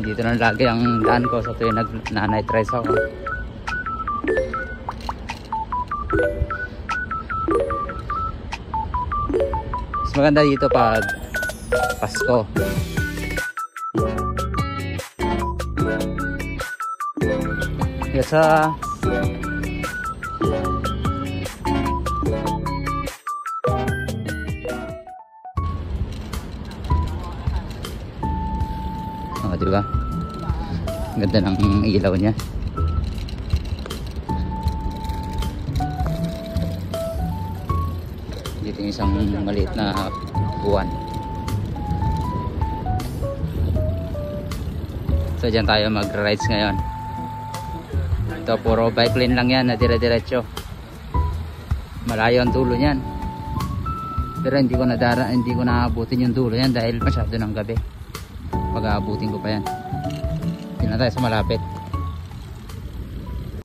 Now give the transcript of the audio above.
Dito na lagi ang daan ko sa tuwing nag-night rise ako. Mas maganda dito pag Pasko. Yasa diba? Ganda ng ilaw niya. Dito yung isang maliit na buwan. So dyan tayo mag-rides ngayon. Ito puro bike lane lang yan na dire-diretso. Malayo ang dulo niyan. Pero hindi ko naabutin yung dulo yan dahil masyado ng gabi. Pag-aabutin ko pa yan. Hindi na tayo sa malapit.